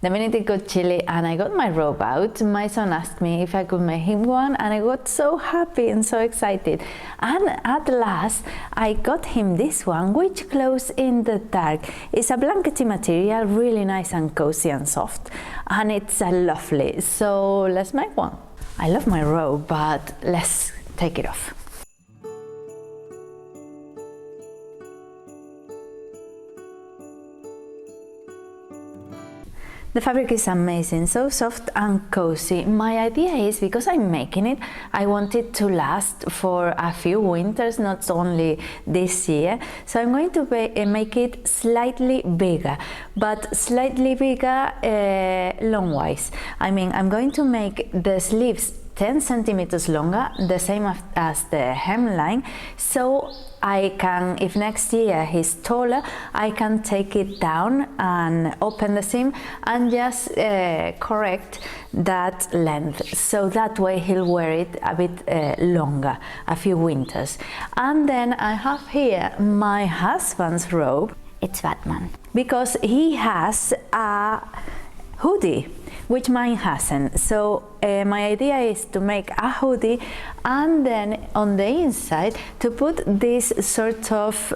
The minute it got chilly and I got my robe out, my son asked me if I could make him one, and I got so happy and so excited. And at last I got him this one, which glows in the dark. It's a blankety material, really nice and cozy and soft, and it's lovely. So let's make one. I love my robe, but let's take it off. The fabric is amazing, so soft and cozy. My idea is, because I'm making it, I want it to last for a few winters, not only this year. So I'm going to make it slightly bigger, but slightly bigger long-wise. I mean, I'm going to make the sleeves 10 centimeters longer, the same as the hemline, so I can, if next year he's taller, I can take it down and open the seam and just correct that length, so that way he'll wear it a bit longer, a few winters. And then I have here my husband's robe. It's Batman, because he has a hoodie, which mine hasn't. So my idea is to make a hoodie, and then on the inside to put this sort of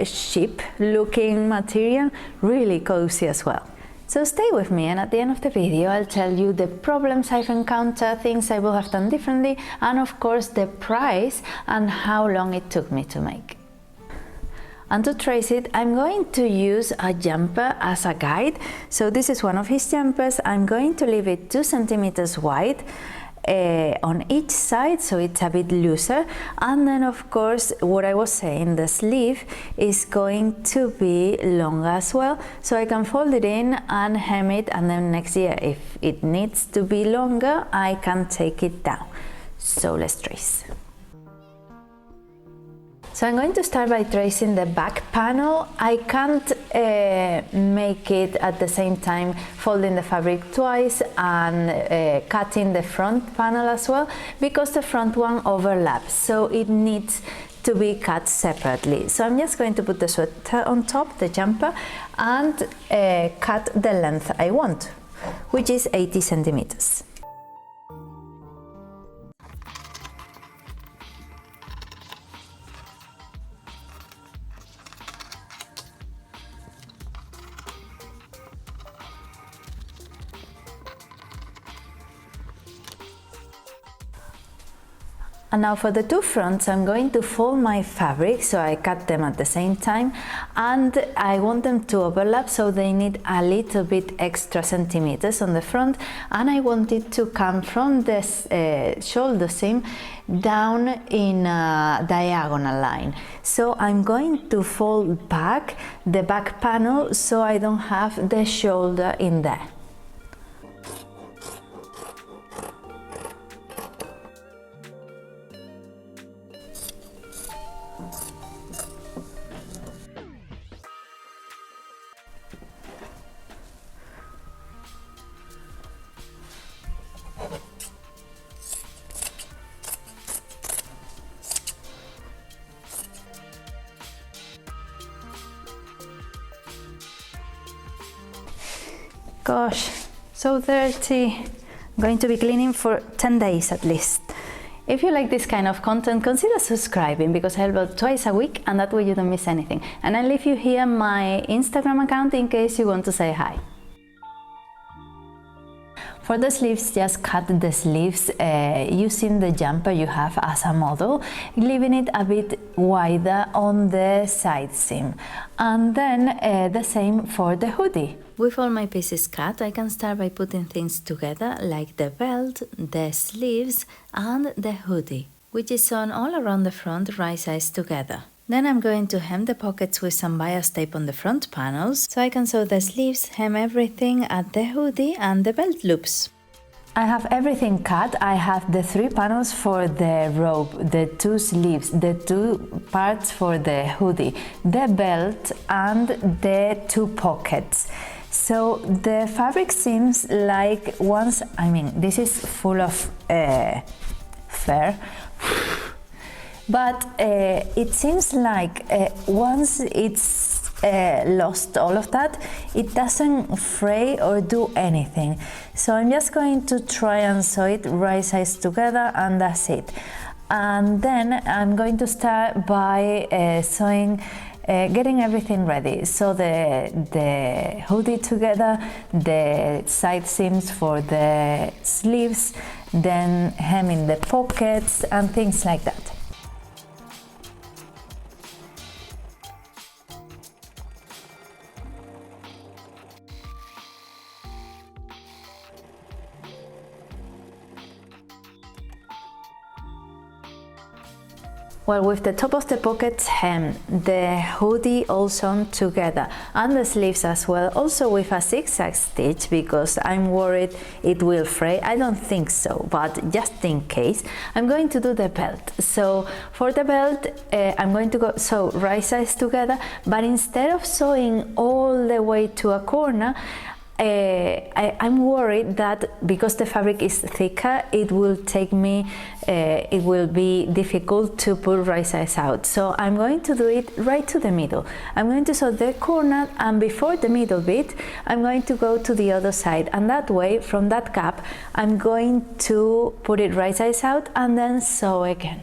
sheep looking material, really cozy as well. So stay with me, and at the end of the video I'll tell you the problems I've encountered, things I will have done differently, and of course the price and how long it took me to make. And to trace it, I'm going to use a jumper as a guide. So this is one of his jumpers. I'm going to leave it 2 centimeters wide on each side, so it's a bit looser. And then of course, what I was saying, the sleeve is going to be longer as well, so I can fold it in and hem it, and then next year, if it needs to be longer, I can take it down. So let's trace. So I'm going to start by tracing the back panel. I can't make it at the same time folding the fabric twice and cutting the front panel as well, because the front one overlaps, so it needs to be cut separately. So I'm just going to put the sweater on top, the jumper, and cut the length I want, which is 80 centimeters. And now for the two fronts, I'm going to fold my fabric, so I cut them at the same time, and I want them to overlap, so they need a little bit extra centimeters on the front, and I want it to come from this shoulder seam down in a diagonal line. So I'm going to fold back the back panel so I don't have the shoulder in there. Gosh, so dirty. I'm going to be cleaning for 10 days at least. If you like this kind of content, consider subscribing, because I upload twice a week, and that way you don't miss anything. And I'll leave you here my Instagram account in case you want to say hi. For the sleeves, just cut the sleeves using the jumper you have as a model, leaving it a bit wider on the side seam. And then the same for the hoodie. With all my pieces cut, I can start by putting things together, like the belt, the sleeves and the hoodie, which is sewn all around the front right sides together. Then I'm going to hem the pockets with some bias tape on the front panels, so I can sew the sleeves, hem everything at the hoodie and the belt loops. I have everything cut. I have the 3 panels for the robe, the 2 sleeves, the 2 parts for the hoodie, the belt and the 2 pockets. So the fabric seems like this is full of fur, but it seems like once it's lost all of that, it doesn't fray or do anything. So I'm just going to try and sew it right sides together, and that's it. And then I'm going to start by sewing, getting everything ready. So the hoodie together, the side seams for the sleeves, then hemming the pockets and things like that. Well, with the top of the pockets hemmed, the hoodie all sewn together, and the sleeves as well, also with a zigzag stitch, because I'm worried it will fray. I don't think so, but just in case, I'm going to do the belt. So for the belt, I'm going to go sew right sides together, but instead of sewing all the way to a corner, I'm worried that because the fabric is thicker, it will be difficult to pull right sides out. So I'm going to do it right to the middle. I'm going to sew the corner, and before the middle bit, I'm going to go to the other side, and that way, from that gap, I'm going to put it right sides out and then sew again.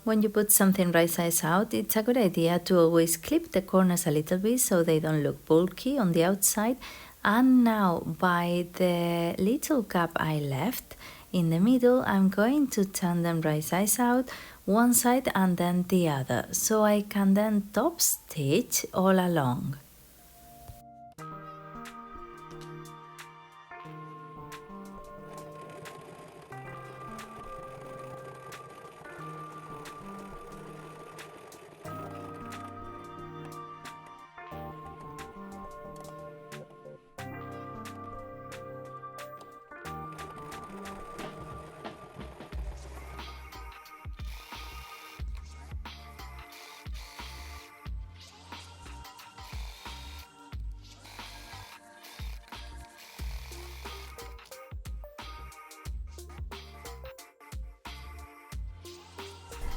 When you put something right sides out, it's a good idea to always clip the corners a little bit so they don't look bulky on the outside. And now, by the little gap I left in the middle, I'm going to turn them right sides out, one side and then the other, so I can then top stitch all along.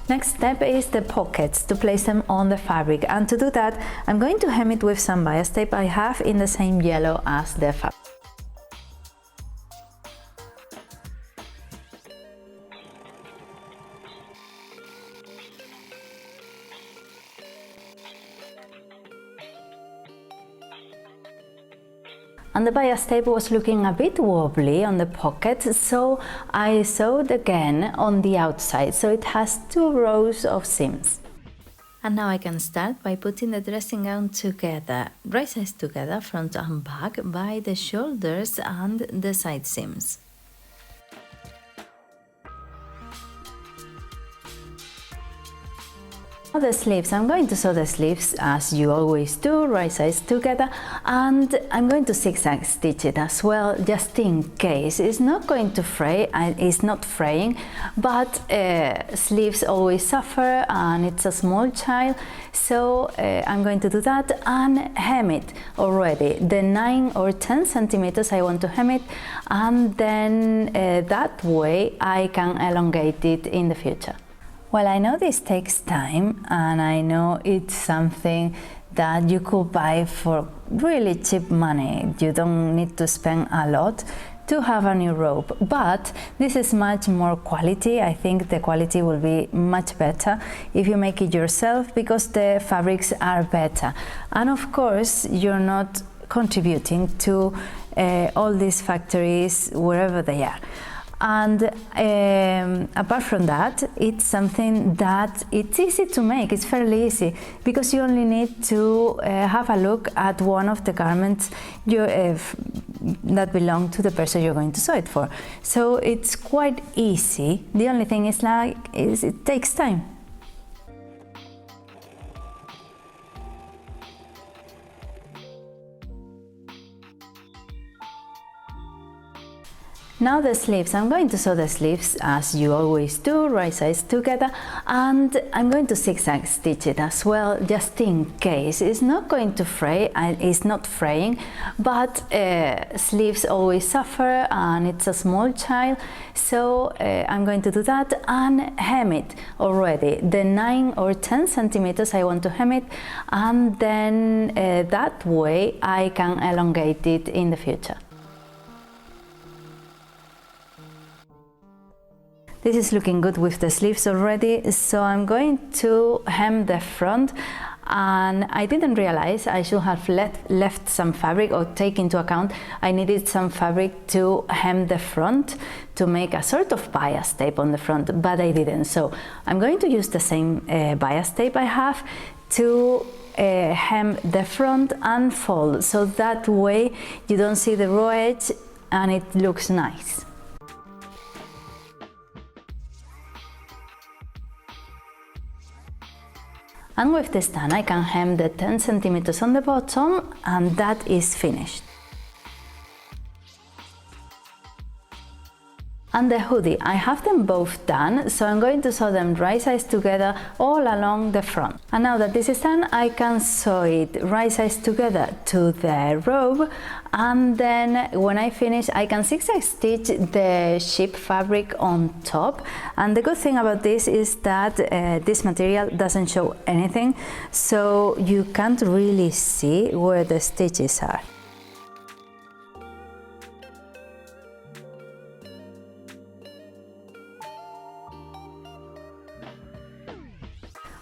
Next step is the pockets, to place them on the fabric, and to do that I'm going to hem it with some bias tape I have in the same yellow as the fabric. And the bias tape was looking a bit wobbly on the pocket, so I sewed again on the outside, so it has 2 rows of seams. And now I can start by putting the dressing gown together, right sides together, front and back, by the shoulders and the side seams. The sleeves, I'm going to sew the sleeves as you always do, right sides together, and I'm going to zigzag stitch it as well, just in case. It's not going to fray, it's not fraying, but sleeves always suffer and it's a small child, so I'm going to do that and hem it already. The 9 or 10 centimeters I want to hem it, and then that way I can elongate it in the future. Well, I know this takes time, and I know it's something that you could buy for really cheap money. You don't need to spend a lot to have a new robe, but this is much more quality. I think the quality will be much better if you make it yourself, because the fabrics are better. And of course, you're not contributing to all these factories wherever they are. And apart from that, it's something that it's easy to make. It's fairly easy, because you only need to have a look at one of the garments that belong to the person you're going to sew it for. So it's quite easy. The only thing is it takes time. Now the sleeves, I'm going to sew the sleeves as you always do, right sides together, and I'm going to zigzag stitch it as well, just in case. It's not going to fray, it's not fraying, but sleeves always suffer and it's a small child, so I'm going to do that and hem it already. The 9 or 10 centimeters I want to hem it, and then that way I can elongate it in the future. This is looking good with the sleeves already, so I'm going to hem the front, and I didn't realize I should have left some fabric, or take into account I needed some fabric to hem the front to make a sort of bias tape on the front, but I didn't. So I'm going to use the same bias tape I have to hem the front and fold, so that way you don't see the raw edge and it looks nice. And with this done, I can hem the 10 centimeters on the bottom, and that is finished. And the hoodie, I have them both done, so I'm going to sew them right sides together all along the front. And now that this is done, I can sew it right sides together to the robe, and then when I finish I can zigzag stitch the sheep fabric on top. And the good thing about this is that this material doesn't show anything, so you can't really see where the stitches are.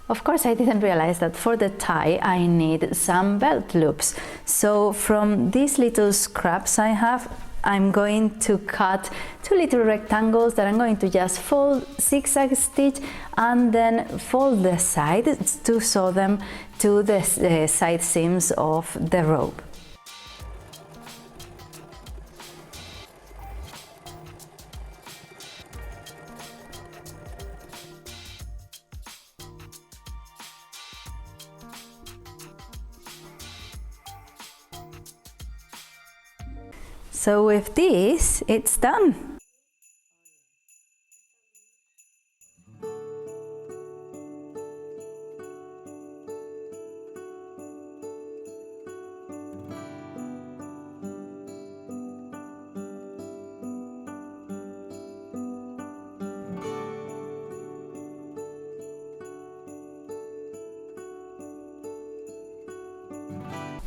Of course, I didn't realize that for the tie I need some belt loops. So from these little scraps I have, I'm going to cut 2 little rectangles that I'm going to just fold, zigzag stitch, and then fold the sides to sew them to the side seams of the robe. So with this, it's done.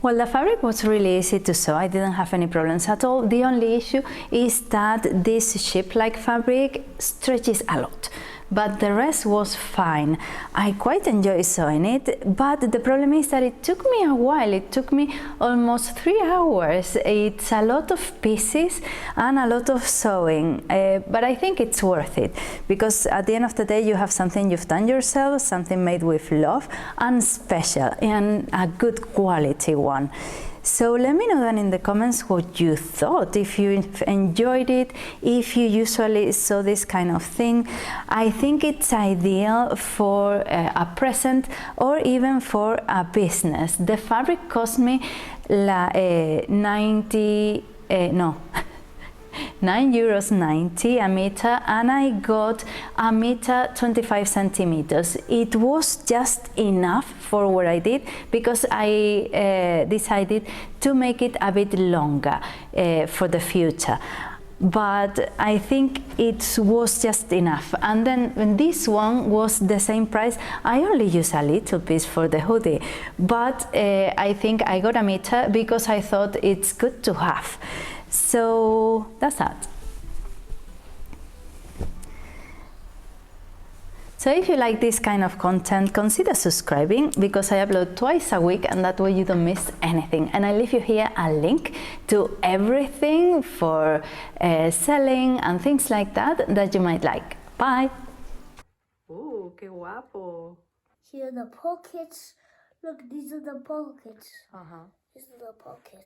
Well, the fabric was really easy to sew. I didn't have any problems at all. The only issue is that this sheep-like fabric stretches a lot, but the rest was fine. I quite enjoy sewing it, but the problem is that it took me a while. It took me almost 3 hours. It's a lot of pieces and a lot of sewing, but I think it's worth it, because at the end of the day you have something you've done yourself, something made with love and special, and a good quality one. So let me know then in the comments what you thought, if you enjoyed it, if you usually sew this kind of thing. I think it's ideal for a present or even for a business. The fabric cost me €9.90 a meter, and I got a meter 25 centimeters. It was just enough for what I did, because I decided to make it a bit longer for the future. But I think it was just enough. And then when this one was the same price, I only used a little piece for the hoodie, but I think I got a meter because I thought it's good to have. So that's that. So if you like this kind of content, consider subscribing, because I upload twice a week, and that way you don't miss anything. And I leave you here a link to everything for selling and things like that that you might like. Bye! Oh, qué guapo! Here are the pockets. Look, these are the pockets. Uh-huh. These are the pockets.